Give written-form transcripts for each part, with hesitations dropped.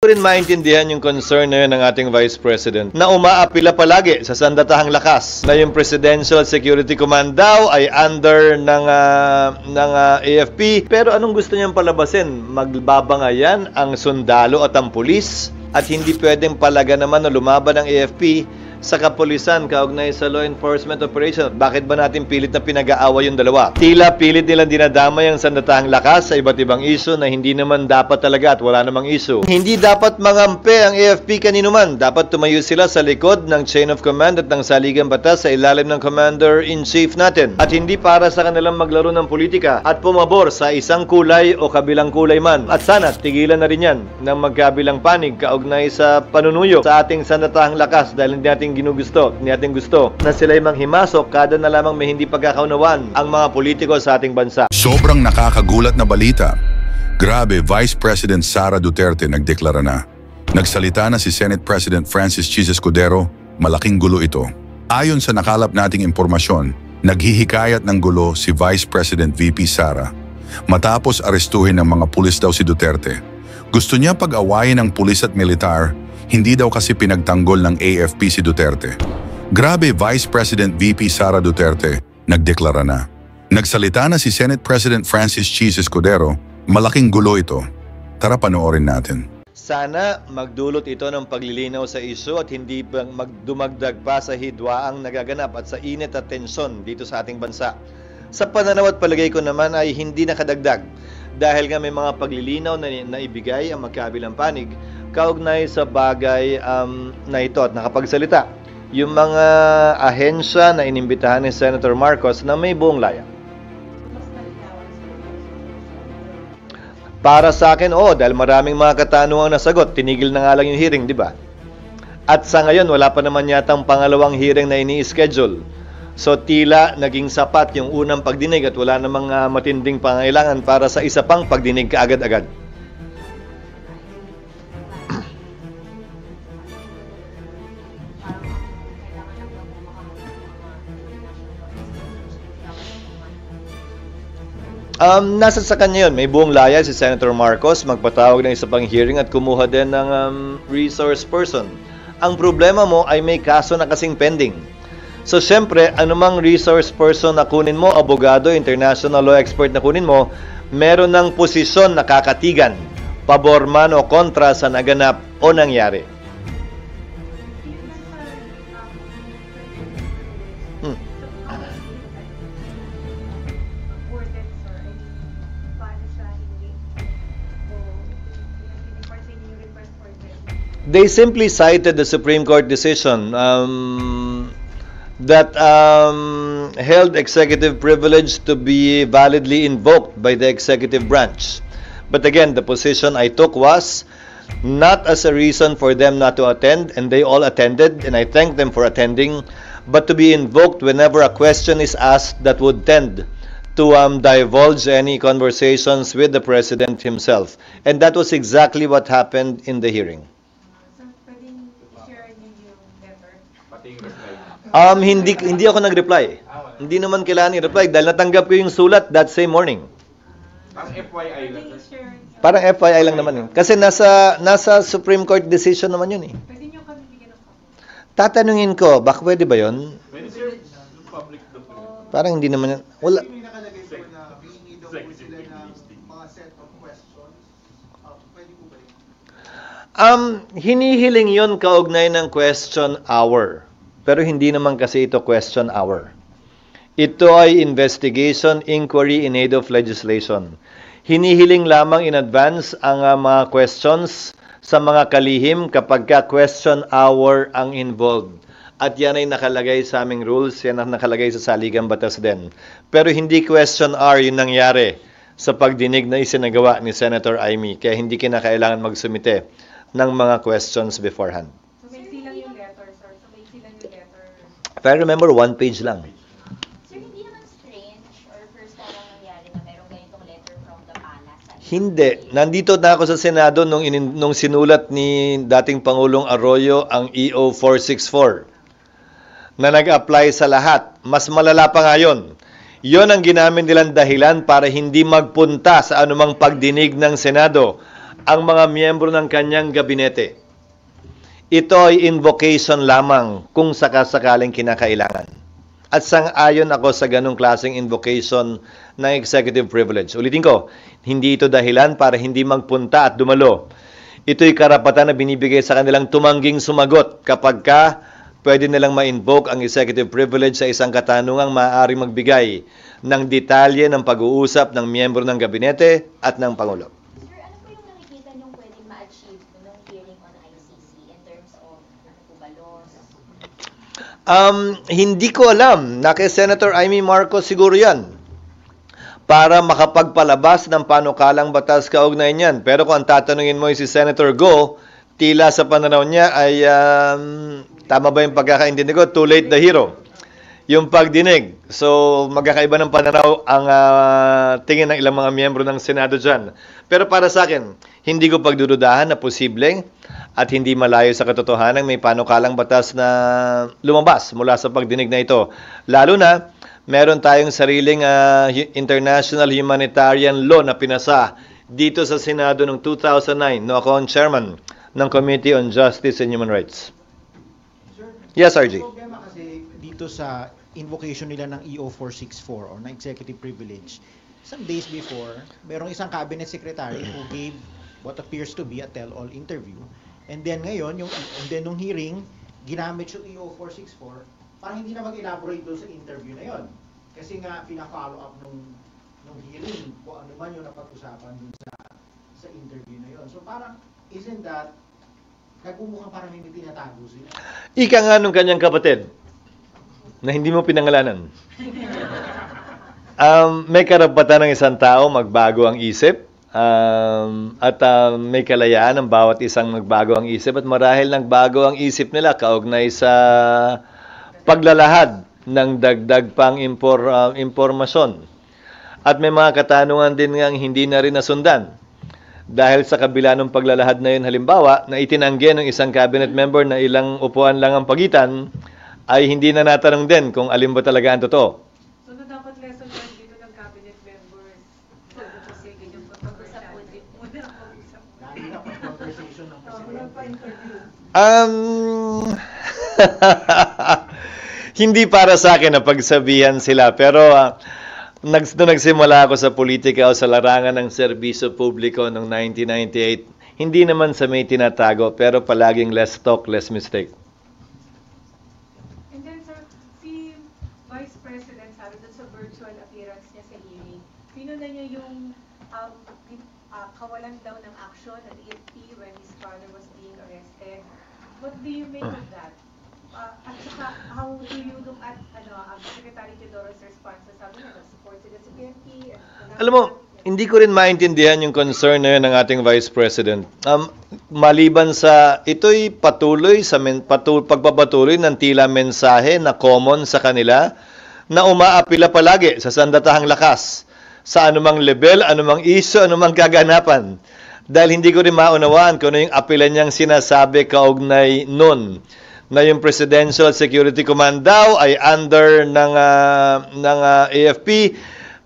rin maintindihan yung concern na yun ng ating Vice President na umaapila palagi sa sandatahang lakas na yung Presidential Security Command daw ay under ng AFP. Pero anong gusto niyang palabasin? Magbabangayan ang sundalo at ang pulis at hindi pwedeng palaga naman na lumaban ang AFP sa kapulisan kaugnay sa law enforcement operation. Bakit ba natin pilit na pinag-aaway yung dalawa? Tila pilit nilang dinadamay ang sandatahang lakas sa iba't ibang issue na hindi naman dapat talaga at wala namang issue. Hindi dapat mangampi ang AFP kanino man. Dapat tumayo sila sa likod ng chain of command at ng saligang batas sa ilalim ng Commander-in-Chief natin. At hindi para sa kanilang maglaro ng politika at pumabor sa isang kulay o kabilang kulay man. At sana tigilan na rin yan ng magkabilang panig kaugnay sa panunuyo sa ating sandatahang lakas dahil hindi natin gusto na sila'y manghimasok kada na lamang may hindi pagkakaunawaan ang mga politiko sa ating bansa. Sobrang nakakagulat na balita. Grabe, Vice President Sara Duterte nagdeklara na. Nagsalita na si Senate President Francis Chis Escudero, malaking gulo ito. Ayon sa nakalap nating impormasyon, naghihikayat ng gulo si Vice President VP Sara. Matapos arestuhin ng mga pulis daw si Duterte. Gusto niya pag-awayin ng pulis at militar, hindi daw kasi pinagtanggol ng AFP si Duterte. Grabe, Vice President VP Sara Duterte, nagdeklara na. Nagsalita na si Senate President Francis Chis Escudero, malaking gulo ito. Tara panoorin natin. Sana magdulot ito ng paglilinaw sa isyu at hindi magdumagdag pa sa hidwaang nagaganap at sa init at tensyon dito sa ating bansa. Sa pananaw at palagay ko naman ay hindi nakadagdag dahil nga may mga paglilinaw na ibigay ang magkabilang panig kaugnay sa bagay na ito at nakapagsalita yung mga ahensya na inimbitahan ni Senator Marcos na may buong laya. Para sa akin, dahil maraming mga katanungang nasagot, tinigil na nga lang yung hearing, di ba? At sa ngayon, wala pa naman yatang pangalawang hearing na ini-schedule. So tila naging sapat yung unang pagdinig at wala namang matinding pangailangan para sa isa pang pagdinig kaagad-agad. Nasa sa kanya yun. May buong laya si Senator Marcos magpatawag ng isa pang hearing at kumuha din ng resource person. Ang problema mo ay may kaso na kasing pending. So syempre, anumang resource person na kunin mo, abogado, international law expert na kunin mo, meron ng posisyon na kakatigan, pabor man o kontra sa naganap o nangyari. They simply cited the Supreme Court decision that held executive privilege to be validly invoked by the executive branch. But again, the position I took was not as a reason for them not to attend, and they all attended, and I thank them for attending, but to be invoked whenever a question is asked that would tend to divulge any conversations with the President himself. And that was exactly what happened in the hearing. Hindi ako nag-reply. Hindi naman kailangan i-reply dahil natanggap ko yung sulat that same morning. Parang FYI lang. Parang FYI lang naman yun. Kasi nasa Supreme Court decision naman yun eh. Pwede nyo kami bigyan ng copy. Tatanungin ko, baka pwede ba yun? Pwede sir, public document. Parang hindi naman yun. Wala. May nakalagay po na hihingi daw po sila ng mga set of questions. Pwede po ba yun? Hinihiling yun kaugnay ng question hour. Pero hindi naman kasi ito question hour. Ito ay investigation, inquiry in aid of legislation. Hinihiling lamang in advance ang mga questions sa mga kalihim kapag ka question hour ang involved. At yan ay nakalagay sa aming rules, yan ang nakalagay sa saligang batas din. Pero hindi question hour yung nangyari sa pagdinig na isinagawa ni Senator Amy. Kaya hindi kinakailangan magsumite ng mga questions beforehand. If I remember, 1 page lang. Sir, hindi naman strange or first time ang nangyari na mayroong ganitong letter from the palace? Hindi. Nandito na ako sa Senado nung sinulat ni dating Pangulong Arroyo ang EO 464 na nag-apply sa lahat. Mas malala pa nga yun. Yun ang ginamit nilang dahilan para hindi magpunta sa anumang pagdinig ng Senado ang mga miyembro ng kanyang gabinete. Ito ay invocation lamang kung sakasakaling kinakailangan. At sang-ayon ako sa ganong klaseng invocation ng executive privilege. Ulitin ko, hindi ito dahilan para hindi magpunta at dumalo. Ito'y karapatan na binibigay sa kanilang tumangging sumagot kapag pwede nilang ma-invoke ang executive privilege sa isang katanungang maaaring magbigay ng detalye ng pag-uusap ng miyembro ng gabinete at ng Pangulo. Sir, ano po yung nakikita niyong pwedeng ma-achieve ng hearing on ICC in terms of ano po ba, laws? Hindi ko alam. Na kay Senator Amy Marcos siguro yan. Para makapagpalabas ng panukalang batas kaugnay niyan. Pero kung ang tatanungin mo si Senator Go, tila sa pananaw niya ay, tama ba yung pagkakaintindi ko? Too late the hero. Yung pagdinig. So, magkakaiba ng pananaw ang tingin ng ilang mga miyembro ng Senado dyan. Pero para sa akin, hindi ko pagdududahan na posibleng at hindi malayo sa katotohanan may panukalang batas na lumabas mula sa pagdinig na ito. Lalo na, meron tayong sariling international humanitarian law na pinasa dito sa Senado noong 2009. No, ako ang chairman ng Committee on Justice and Human Rights. Yes, RG. Problema kasi dito sa invocation nila ng EO 464 or na executive privilege, some days before, merong isang cabinet secretary who gave what appears to be a tell-all interview. And then ngayon, nung hearing, ginamit yung EO 464 para hindi na mag-elaborate doon sa interview na yon. Kasi nga, pina-follow up nung hearing kung ano man yung napag-usapan dun sa interview na yon. So parang, isn't that nagmumukhang parang may tinatago sila? Ika nga nung kanyang kapatid na hindi mo pinangalanan. May karapatan ng isang tao magbago ang isip at may kalayaan ng bawat isang magbago ang isip at marahil nagbago ang isip nila kaugnay sa paglalahad ng dagdag pang impormasyon. At may mga katanungan din ngang hindi na rin nasundan. Dahil sa kabila ng paglalahad na yun, halimbawa, na itinanggi ng isang cabinet member na ilang upuan lang ang pagitan, ay hindi na natanong din kung alin ba talaga ang totoo. So, dapat lesson learned dito ng cabinet members. Kasi ganyan pag-usap mo din. Muna ang pag-usap mo. Lagi na pag-conversation ng presidente. Hindi para sa akin na pagsabihan sila, pero nung nagsimula ako sa politika o sa larangan ng serbisyo publiko noong 1998, hindi naman sa may tinatago, pero palaging less talk, less mistake. And then, sir, si Vice President, sabi doon sa virtual appearance niya sa hearing, pinuna niya yung kawalan daw ng action at EFP when his father was being arrested. What do you make of that? At saka, how do you look at Secretary Teodoro's response? Sabi niya, support sila sa PNP. Alam mo, hindi ko rin maintindihan yung concern na yun ng ating Vice President. Maliban sa, ito'y patuloy sa pagpapatuloy ng tila mensahe na common sa kanila na umaapila palagi sa sandatahang lakas sa anumang level, anumang issue, anumang kaganapan. Dahil hindi ko rin maunawaan kung ano yung apila niyang sinasabi kaugnay nun na yung Presidential Security Command daw ay under ng AFP.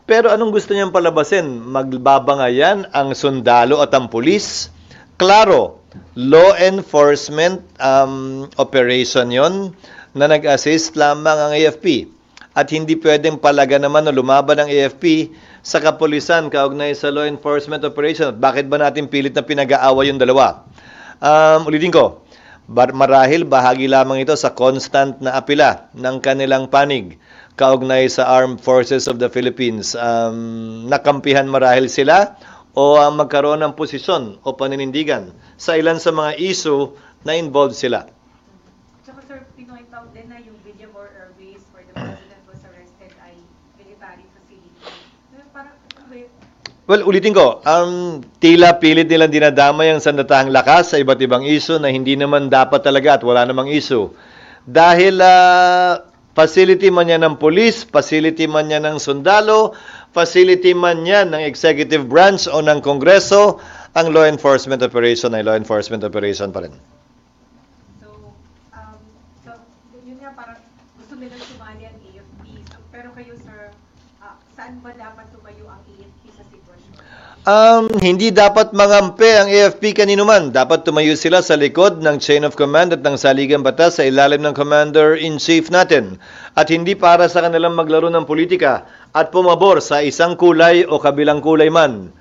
Pero anong gusto niyang palabasin? Magbabangayan ang sundalo at ang pulis? Klaro, law enforcement operation yon na nag-assist lamang ang AFP. At hindi pwedeng palaga naman na lumaban ang AFP sa kapulisan kaugnay sa law enforcement operation. At bakit ba natin pilit na pinag-aawa yung dalawa? Ulitin ko, marahil bahagi lamang ito sa constant na apila ng kanilang panig kaugnay sa Armed Forces of the Philippines. Nakampihan marahil sila o magkaroon ng posisyon o paninindigan sa ilan sa mga issue na involved sila. Tsaka sir, pinoint out din na yung Villamor Air Base where the President was arrested ay military facility. Parang, well, ulitin ko, tila pilit nilang dinadamay ang sandatahang lakas sa iba't ibang issue na hindi naman dapat talaga at wala namang issue. Dahil facility man yan ng police, facility man yan ng sundalo, facility man yan ng executive branch o ng Kongreso, ang law enforcement operation ay law enforcement operation pa rin. So yun nga, parang gusto nilang sumali ang AFP. So, pero kayo sir, saan ba dapat tumayo ang AFP sa sitwasyon? Hindi dapat mangampi ang AFP kanino man. Dapat tumayo sila sa likod ng chain of command at ng saligang batas sa ilalim ng Commander-in-Chief natin. At hindi para sa kanilang maglaro ng politika at pumabor sa isang kulay o kabilang kulay man.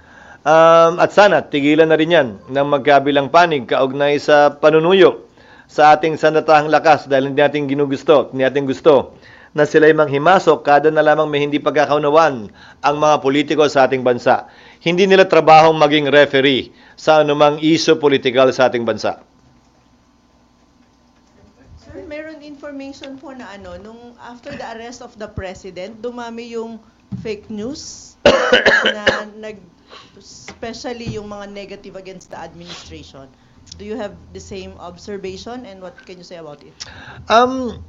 At sana, tigilan na rin yan ng magkabilang panig kaugnay sa panunuyo sa ating sandatahang lakas dahil hindi natin gusto na sila'y manghimasok kada na lamang may hindi pagkakaunawaan ang mga politiko sa ating bansa. Hindi nila trabahong maging referee sa anumang issue political sa ating bansa. Sir, meron information po na nung after the arrest of the president, dumami yung fake news na especially yung mga negative against the administration. Do you have the same observation and what can you say about it?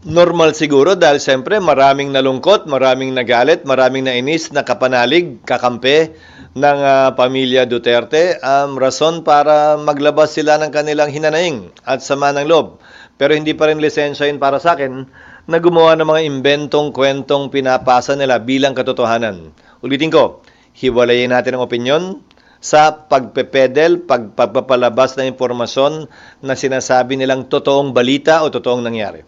Normal siguro dahil siyempre maraming nalungkot, maraming nagalit, maraming nainis, nakapanalig, kakampi ng pamilya Duterte. Rason para maglabas sila ng kanilang hinanaing at sama ng loob. Pero hindi pa rin lisensya yun para sa akin na gumawa ng mga inventong kwentong pinapasa nila bilang katotohanan. Ulitin ko, hiwalayin natin ang opinyon sa pagpepedel, pagpapalabas ng impormasyon na sinasabi nilang totoong balita o totoong nangyari.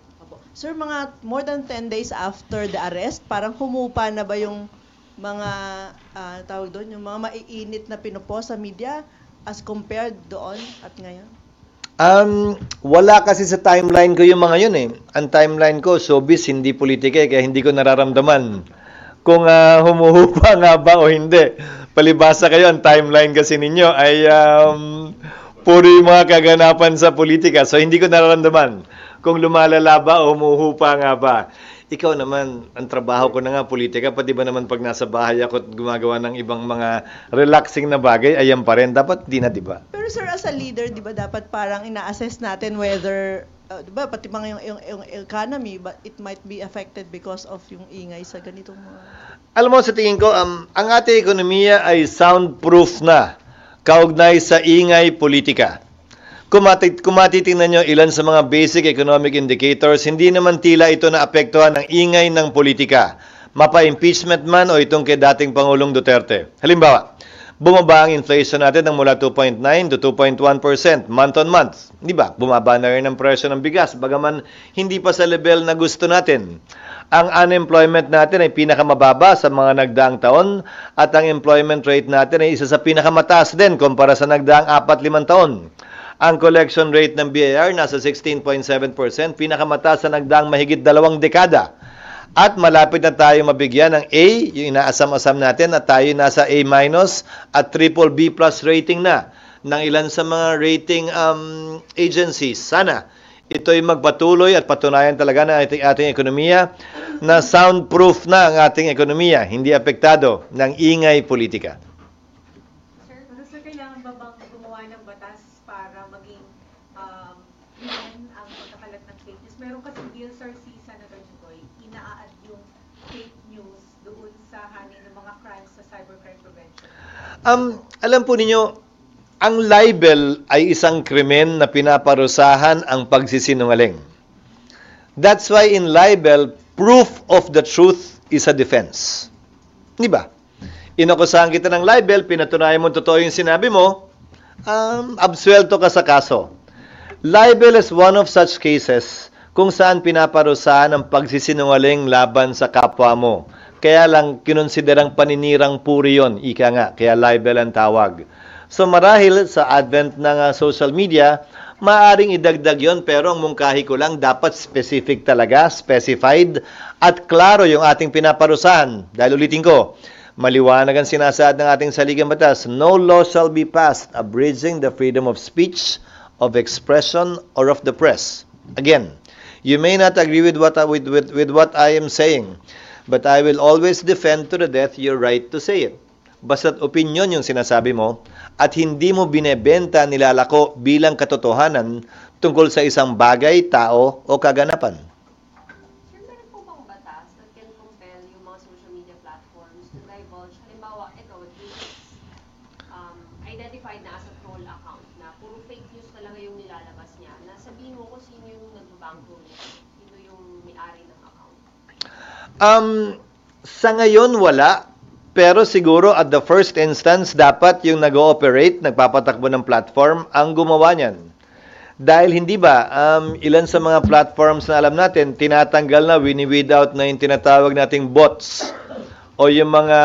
Sir, mga more than 10 days after the arrest, parang humupa na ba yung mga tawag doon, yung mga maiinit na pinupost sa media as compared doon at ngayon? Wala kasi sa timeline ko yung mga yun eh. Ang timeline ko, showbiz, hindi politika kaya hindi ko nararamdaman kung humuhupa nga ba o hindi. Palibasa kayo, ang timeline kasi ninyo ay puro yung mga kaganapan sa politika. So, hindi ko nararamdaman kung lumalala ba o humuhupa nga ba. Ikaw naman, ang trabaho ko na nga politika, pati ba naman pag nasa bahay ako at gumagawa ng ibang mga relaxing na bagay, ayan pa rin. Dapat di na, di ba? Pero sir, as a leader, di ba dapat parang ina-assess natin whether, di ba, pati mga yung economy, but it might be affected because of yung ingay sa ganitong mga... Alam mo, sa tingin ko, ang ating ekonomiya ay soundproof na kaugnay sa ingay politika. Kung matitingnan nyo ilan sa mga basic economic indicators, hindi naman tila ito naapektuhan ng ingay ng politika. Mapa-impeachment man o itong kay dating Pangulong Duterte. Halimbawa, bumaba ang inflation natin ng mula 2.9 to 2.1% month on month. Di ba? Bumaba na rin ang presyo ng bigas, bagaman hindi pa sa level na gusto natin. Ang unemployment natin ay pinakamababa sa mga nagdaang taon at ang employment rate natin ay isa sa pinakamataas din kumpara sa nagdaang 4-5 taon. Ang collection rate ng BIR nasa 16.7%, pinakamataas sa nagdaang mahigit 2 dekada. At malapit na tayo mabigyan ng A, yung inaasam-asam natin, at tayo nasa A- at BBB+ rating na ng ilan sa mga rating agencies. Sana ito'y magpatuloy at patunayan talaga na ating ekonomiya na soundproof na ang ating ekonomiya, hindi apektado ng ingay politika. Sir, kailangan ba bang gumawa ng batas para maging ilan ang pagkakalat ng fake news? Meron kasi bill, Sir, si Senator Jugoy, ina-add yung fake news doon sa hanin ng mga crimes sa cybercrime prevention. Alam po ninyo, ang libel ay isang krimen na pinaparusahan ang pagsisinungaling. That's why in libel, proof of the truth is a defense. Di ba? Inakusahan kita ng libel, pinatunayan mo totoo yung sinabi mo, absuelto ka sa kaso. Libel is one of such cases kung saan pinaparusahan ang pagsisinungaling laban sa kapwa mo. Kaya lang kinonsiderang paninirang puri yun, ika nga, kaya libel ang tawag. So marahil sa advent ng social media, maaring idagdag yon, pero ang mungkahi ko lang dapat specific talaga, specified at klaro yung ating pinaparusahan. Dahil ulitin ko, maliwanag ang sinasaad ng ating saligang batas, no law shall be passed abridging the freedom of speech, of expression, or of the press. Again, you may not agree with what I am saying, but I will always defend to the death your right to say it. Basta't opinyon yung sinasabi mo at hindi mo binebenta, nilalako bilang katotohanan tungkol sa isang bagay, tao o kaganapan. Sir, meron po bang batas that can compel yung mga social media platforms to divulge? Halimbawa, ito, this is identified na as a troll account na puro fake news talaga yung nilalabas niya. Na sabihin mo kung sino yung nagbabangko niya, sino yung may-ari ng account. Sa ngayon, wala. Pero siguro at the first instance, dapat yung nag-ooperate, nagpapatakbo ng platform, ang gumawa niyan. Dahil hindi ba, ilan sa mga platforms na alam natin, tinatanggal na, wini-weed out na yung tinatawag nating bots o yung mga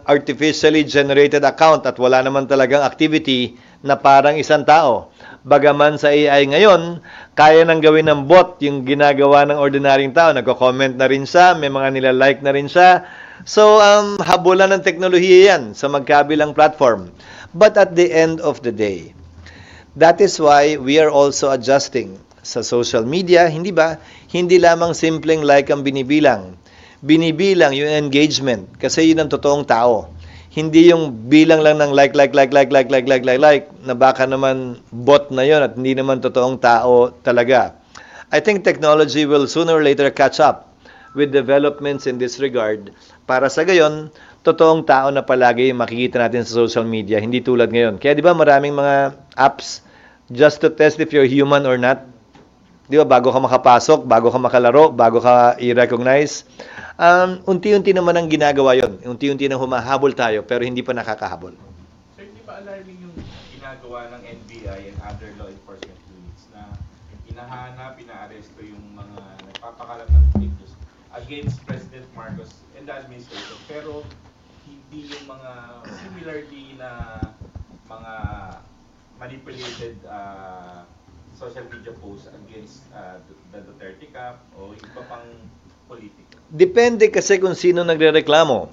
artificially generated account at wala naman talagang activity na parang isang tao. Bagaman sa AI ngayon, kaya nang gawin ng bot yung ginagawa ng ordinaryong tao. Nagko-comment na rin siya, may mga nila-like na rin siya. So, habulan ng teknolohiya yan sa magkabilang platform. But at the end of the day, that is why we are also adjusting sa social media, hindi ba? Hindi lamang simpleng like ang binibilang. Binibilang yung engagement kasi yun ang totoong tao. Hindi yung bilang lang ng like, na baka naman bot na yun at hindi naman totoong tao talaga. I think technology will sooner or later catch up with developments in this regard. Para sa gayon, totoong tao na palagi makikita natin sa social media, hindi tulad ngayon. Kaya di ba maraming mga apps just to test if you're human or not? Di ba, bago ka makapasok, bago ka makalaro, bago ka i-recognize, unti-unti naman ang ginagawa yon. Unti-unti na humahabol tayo, pero hindi pa nakakahabol. Sir, di ba alarming yung ginagawa ng NBI and other law enforcement units na inahanap, inaaresto yung mga nagpapakalat ng fake news against President Marcos and the administration, pero hindi yung mga similarly na mga manipulated social media posts against the Duterte camp o iba pang politiko? Depende kasi kung sino nagrereklamo.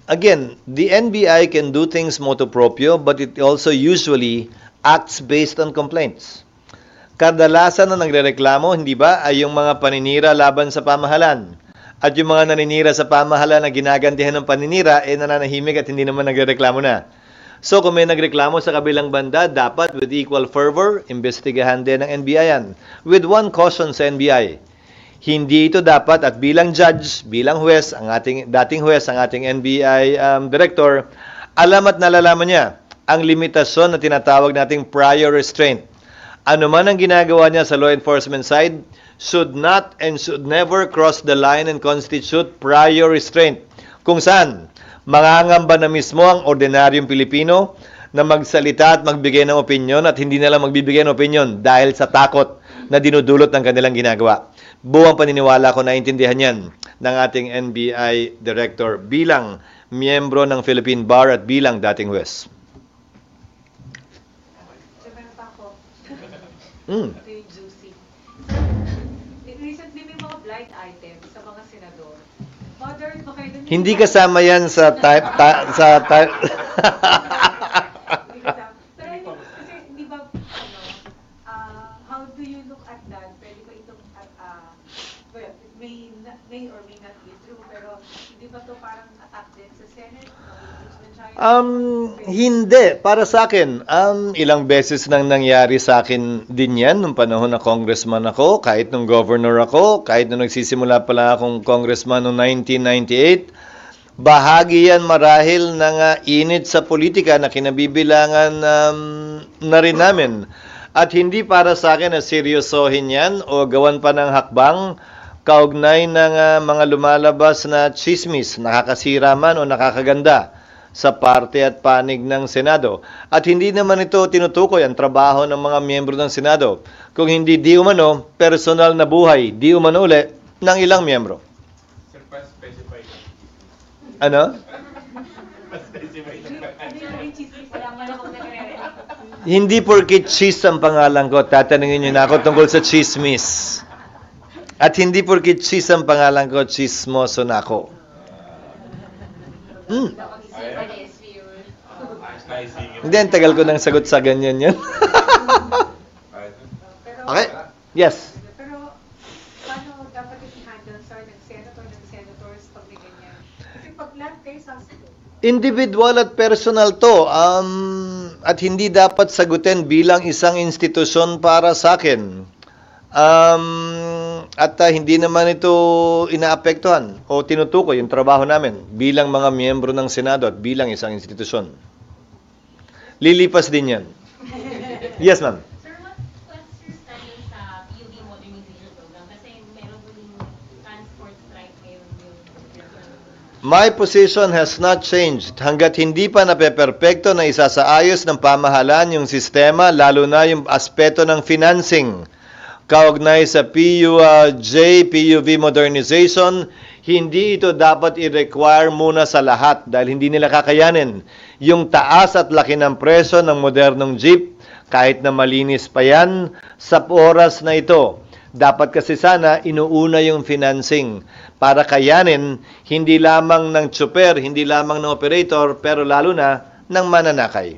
Again, the NBI can do things motu proprio, but it also usually acts based on complaints. Kadalasan na nagrereklamo, hindi ba, ay yung mga paninira laban sa pamahalan. At yung mga naninira sa pamahalan na ginagantihan ng paninira, nananahimik at hindi naman nagrereklamo na. So kung may nagreklamo sa kabilang banda, dapat with equal fervor, imbestigahan din ng NBI yan. With one caution sa NBI, hindi ito dapat at bilang judge, bilang huwes, ang ating dating huwes, ang ating NBI director, alam at nalalaman niya ang limitasyon na tinatawag nating prior restraint. Ano man ang ginagawa niya sa law enforcement side, should not and should never cross the line and constitute prior restraint. Kung saan, mangangamba na mismo ang ordinaryong Pilipino na magsalita at magbigay ng opinyon at hindi na lang magbibigay ng opinyon dahil sa takot na dinudulot ng kanilang ginagawa. Buwang paniniwala ko naintindihan yan ng ating NBI Director bilang miyembro ng Philippine Bar at bilang dating huwes. Meron pa ako. Mm. Ito yung juicy. Recently may mga blind items sa mga senador. Bothered ba kayo dun? Hindi kasama yan sa type. Pero kasi hindi ba, how do you look at that? Pwede ba itong, well, it may or may not be true, pero hindi ba to parang attack din sa Senate? Hindi. Para sa akin, ilang beses nang nangyari sa akin din yan nung panahon na congressman ako, kahit nung governor ako, kahit nung nagsisimula pala akong congressman noong 1998. Bahagi yan marahil ng init sa politika na kinabibilangan na rin namin. At hindi para sa akin na seryosohin yan o gawan pa ng hakbang kaugnay ng mga lumalabas na chismis, nakakasira man o nakakaganda sa parte at panig ng Senado. At hindi naman ito tinutukoy ang trabaho ng mga miyembro ng Senado. Kung hindi di umano, personal na buhay, di umano uli ng ilang miyembro. Sir, pa-specify ka. Ano? Pa-specify ka. Wala man akong nagre-react. Hindi porkit cheese ang pangalan ko, tatanungin niyo na ako tungkol sa chismis. At hindi porkit cheese ang pangalan ko, chismoso na ako. Hindi, ang tagal ko nang sagot sa ganyan yan. Okay? Yes. Pero, paano dapat i-handle sa senators pag may ganyan? Kasi pag lahat kayo sasagot. Individual at personal to. At hindi dapat sagutin bilang isang institusyon para sa akin. At hindi naman ito inaapektuhan o tinutukoy yung trabaho namin bilang mga miyembro ng Senado at bilang isang institusyon. Lilipas din yan. Yes, ma'am. Sir, what's your stand sa PUV modernization program? Kasi meron din transport strike ngayon yung My position has not changed hanggat hindi pa napeperpekto na isasaayos ng pamahalaan yung sistema, lalo na yung aspeto ng financing. Kaugnay sa PUJ, PUV modernization, hindi ito dapat i-require muna sa lahat dahil hindi nila kakayanin. Yung taas at laki ng presyo ng modernong jeep, kahit na malinis pa yan, sa oras na ito. Dapat kasi sana inuuna yung financing para kayanin hindi lamang ng tsuper, hindi lamang ng operator, pero lalo na ng mananakay.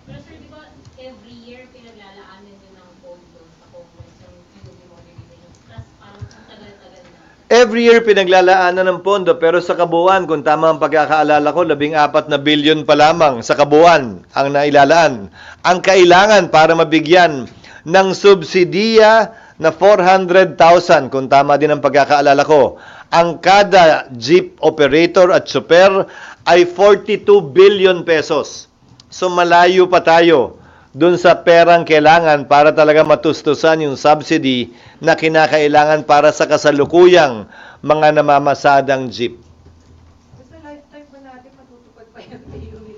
Pero sir, di ba every year pinaglalaanan yun ng pondo sa Congress ng PUV modernization? Plus parang ang tagal-tagal na. Every year pinaglalaanan ng pondo, pero sa kabuuan, kung tama ang pagkakaalala ko, 14 na bilyon pa lamang sa kabuuan ang nailalaan. Ang kailangan para mabigyan ng subsidiya na 400,000, kung tama din ang pagkakaalala ko, ang kada jeep operator at super ay 42 billion pesos. So malayo pa tayo dun sa perang kailangan para talaga matustusan yung subsidy na kinakailangan para sa kasalukuyang mga namamasadang jeep. Basta lifetime ba natin matutupad pa yung PUV?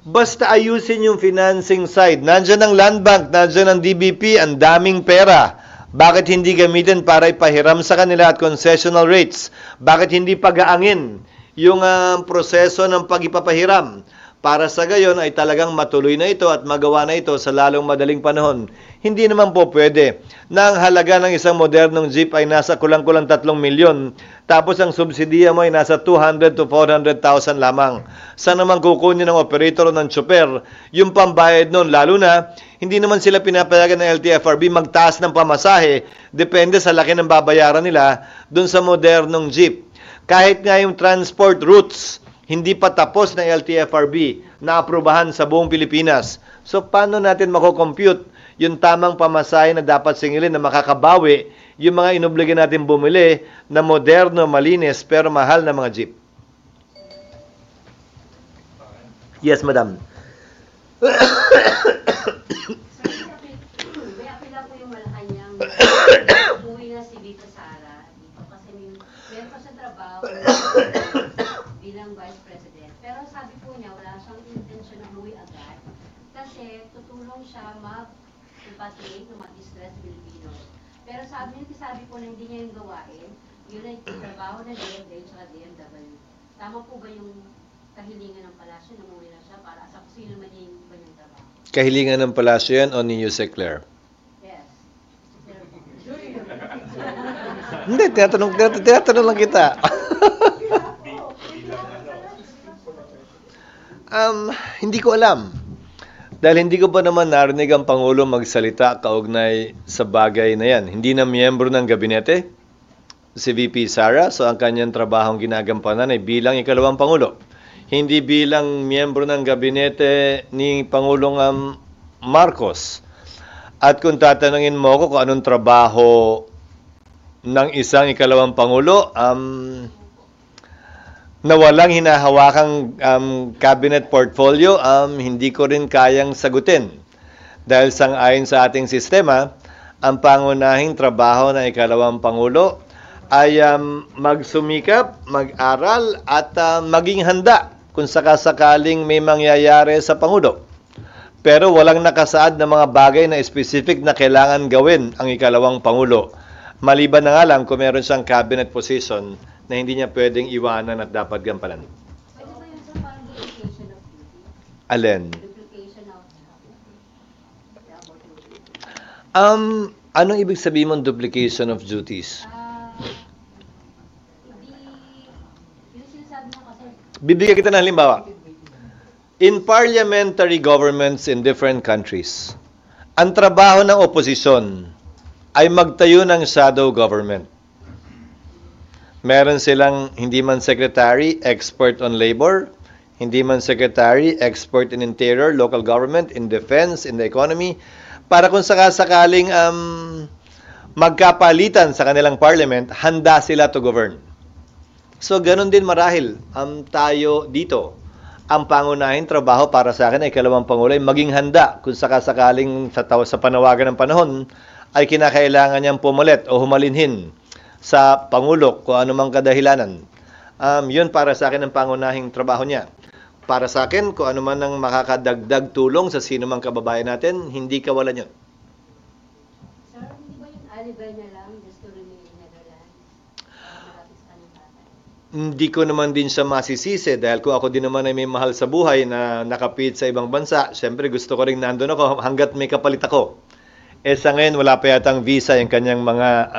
Basta ayusin yung financing side. Nandiyan ang Land Bank, nandiyan ang DBP, ang daming pera. Bakit hindi gamitin para ipahiram sa kanila at concessional rates? Bakit hindi pagaangin yung proseso ng pag-ipapahiram? Para sa gayon ay talagang matuloy na ito at magawa na ito sa lalong madaling panahon. Hindi naman po pwede na ang halaga ng isang modernong jeep ay nasa kulang-kulang 3 milyon, tapos ang subsidiya mo ay nasa 200 to 400,000 lamang. Saan naman kukunin ng operator o ng tsuper yung pambayad nun? Lalo na, hindi naman sila pinapayagan ng LTFRB magtaas ng pamasahe, depende sa laki ng babayaran nila dun sa modernong jeep. Kahit nga yung transport routes, hindi pa tapos ng LTFRB na aprubahan sa buong Pilipinas. So, paano natin mako-compute yung tamang pamasahe na dapat singilin na makakabawi yung mga inobligan natin bumili na moderno, malinis, pero mahal na mga jeep? Yes, madam. May apila po yung Malacanang umuwi na si Vita Sara dito kasi meron pa siya trabaho bilang Vice President. Pero sabi po niya wala siyang intention na umuwi agad kasi tutulong siya mag-repatriate ng mag-distress Filipinos. Pero sabi po na hindi niya yung gawain, yun ay trabaho na DFA at DMW. Tama po ba yung kahilingan ng palasyo na umuwi na siya para sa kung sino naman yung iba niyang trabaho? Kahilingan ng palasyo yan o ni Yusek Claire? Yes. Hindi, tinatanong lang kita. Hindi ko alam. Dahil hindi ko pa naman narinig ang Pangulo magsalita kaugnay sa bagay na yan. Hindi na miyembro ng gabinete si VP Sara, so ang kanyang trabahong ginagampanan ay bilang ikalawang Pangulo. Hindi bilang miyembro ng gabinete ni Pangulong Marcos. At kung tatanungin mo ko kung anong trabaho ng isang ikalawang Pangulo, na walang hinahawakang cabinet portfolio, hindi ko rin kayang sagutin. Dahil sang-ayon sa ating sistema, ang pangunahing trabaho ng ikalawang Pangulo ay magsumikap, mag-aral at maging handa kung sakasakaling may mangyayari sa Pangulo. Pero walang nakasaad na mga bagay na specific na kailangan gawin ang ikalawang Pangulo. Maliban na nga lang kung meron siyang cabinet position na hindi niya pwedeng iwanan at dapat gampanan. Pwede ba yun sa parang duplication of duty? Alin? Duplication of Anong ibig sabihin mong duplication of duties? Yung sinasabi mo kasi Bibigyan kita ng halimbawa. In parliamentary governments in different countries, ang trabaho ng oposisyon ay magtayo ng shadow government. Meron silang hindi man secretary, expert on labor, hindi man secretary, expert in interior, local government, in defense, in the economy, para kung sakasakaling magkapalitan sa kanilang parliament, handa sila to govern. So, ganun din marahil tayo dito. Ang pangunahing trabaho para sa akin ay ikalawang Pangulo ay maging handa kung sakasakaling sa panawagan ng panahon ay kinakailangan niyang pumulit o humalinhin sa Pangulo kung anumang kadahilanan. Yun para sa akin ang pangunahing trabaho niya. Para sa akin, kung ano man ang makakadagdag tulong sa sino mang kababayan natin, hindi kawalan yun. Sir, hindi ba yung alibi niya lang just to remain in Netherlands? Malapit sa kanyang tatay? Hindi ko naman din siya masisisi dahil kung ako din naman ay may mahal sa buhay na nakapit sa ibang bansa, syempre gusto ko rin nandun ako hanggat may kapalit ako. Sa ngayon, wala pa yatang visa yung kanyang mga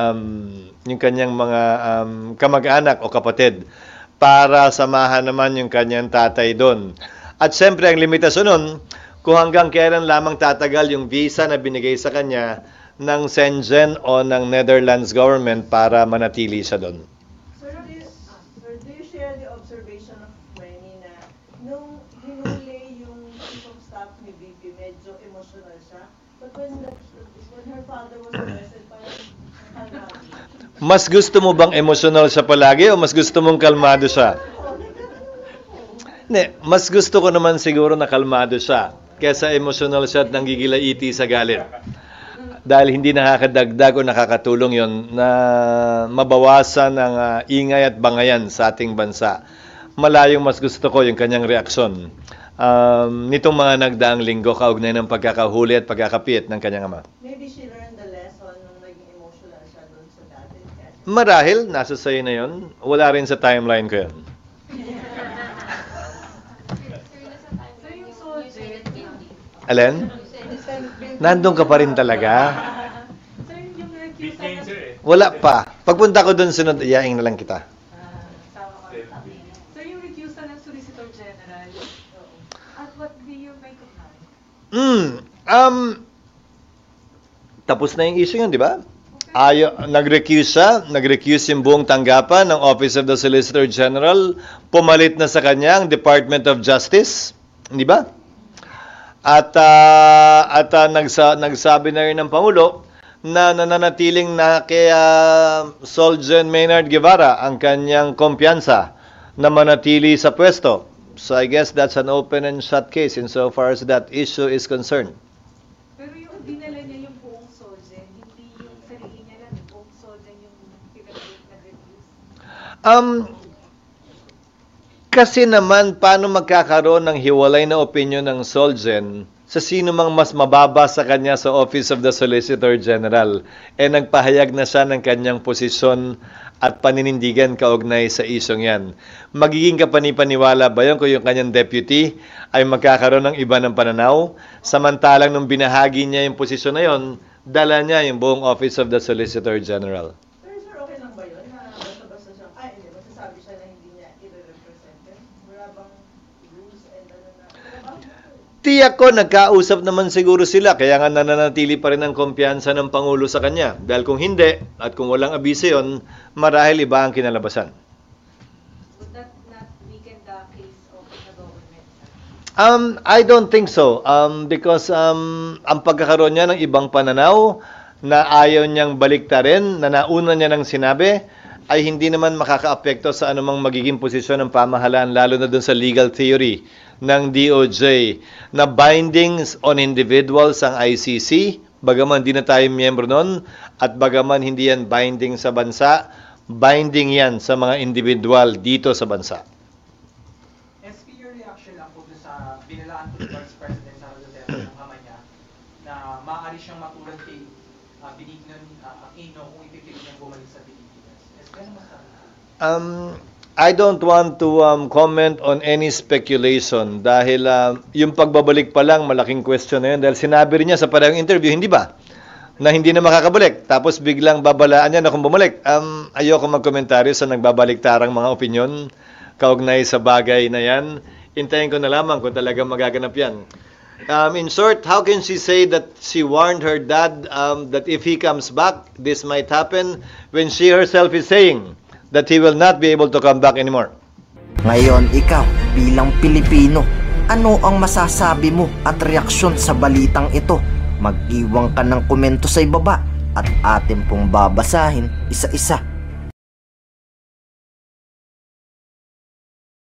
kamag-anak o kapatid para samahan naman yung kanyang tatay doon. At syempre, ang limitasyon nun, kung hanggang kailan lamang tatagal yung visa na binigay sa kanya ng Schengen o ng Netherlands government para manatili siya doon. Sir, do you share the observation of Rennie na nung hinuli yung chief of staff ni VP, medyo emotional siya? But when her father was arrested, parang kalmado. Mas gusto mo bang emotional siya palagi o mas gusto mong kalmado siya? Ne, mas gusto ko naman siguro na kalmado siya kaysa emotional siya at nanggigilait sa galit. Dahil hindi nakakadagdag o nakakatulong yon na mabawasan ang ingay at bangayan sa ating bansa. Malayong mas gusto ko yung kanyang reaksyon nitong mga nagdaang linggo kaugnay ng pagkakahuli at pagkakapit ng kanyang ama. Maybe she learned the lesson nung naging emotional siya doon sa dati. Marahil, nasa sayo na yun. Wala rin sa timeline ko yun. Alin? Nandun ka pa rin talaga? Wala pa. Pagpunta ko doon, sunod, iyaing na lang kita. Sir, yung recusal ng Solicitor General, at what do you make of that? Tapos na yung issue yun, di ba? Nag-recuse yung buong tanggapan ng Office of the Solicitor General, pumalit na sa kanya ang Department of Justice, di ba? At nagsabi na rin ng Pangulo na nananatiling na kay Solgen Maynard Guevara ang kanyang kumpiyansa na manatili sa pwesto. So I guess that's an open and shut case insofar as that issue is concerned. Pero yung dinala niya yung buong Solgen, hindi yung sarili niya lang, yung buong Solgen yung nag-refuse. Kasi naman, paano magkakaroon ng hiwalay na opinion ng Solgen sa sino mang mas mababa sa kanya sa Office of the Solicitor General? Nagpahayag na siya ng kanyang posisyon at paninindigan kaugnay sa isyong yan. Magiging kapanipaniwala ba yun kung yung kanyang deputy ay magkakaroon ng iba ng pananaw? Samantalang nung binahagi niya yung posisyon na yun, dala niya yung buong Office of the Solicitor General. Pero sir, okay lang ba yun? Na basta-basta siya, hindi, masasabi siya na hindi niya i-represent? Wala bang rules and Tiyak ko, nagkausap naman siguro sila, kaya nga nananatili pa rin ang kumpiyansa ng Pangulo sa kanya. Dahil kung hindi, at kung walang abiso yun, marahil iba ang kinalabasan. Would that not weaken the case of the government? I don't think so. Because ang pagkakaroon niya ng ibang pananaw na ayaw niyang baliktarin, na nauna niya ng sinabi, ay hindi naman makakaapekto sa anumang magiging posisyon ng pamahalaan, lalo na dun sa legal theory ng DOJ na bindings on individuals ang ICC, bagaman di na tayo miyembro nun, at bagaman hindi yan binding sa bansa, binding yan sa mga individual dito sa bansa. SP, your reaction lang po sa binalaan po ni Vice President Sara Duterte ng ama niya na maaari siyang matulad kay Benigno Aquino kung ipipilit niyang bumalik sa Pilipinas. SP, ano masabi? I don't want to comment on any speculation dahil yung pagbabalik pa lang malaking question na yun dahil sinabi rin niya sa parang interview, hindi ba? Na hindi na makakabalik. Tapos biglang babalaan niya na kung bumalik. Ayoko magkomentaryo sa nagbabalik-tarang mga opinyon kaugnay sa bagay na yan. Hintayin ko na lamang kung talagang magaganap yan. In short, how can she say that she warned her dad that if he comes back, this might happen when she herself is saying that he will not be able to come back anymore? Ngayon, ikaw, bilang Pilipino, ano ang masasabi mo at reaksyon sa balitang ito? Mag-iwan ka ng komento sa ibaba at atin pong babasahin isa-isa.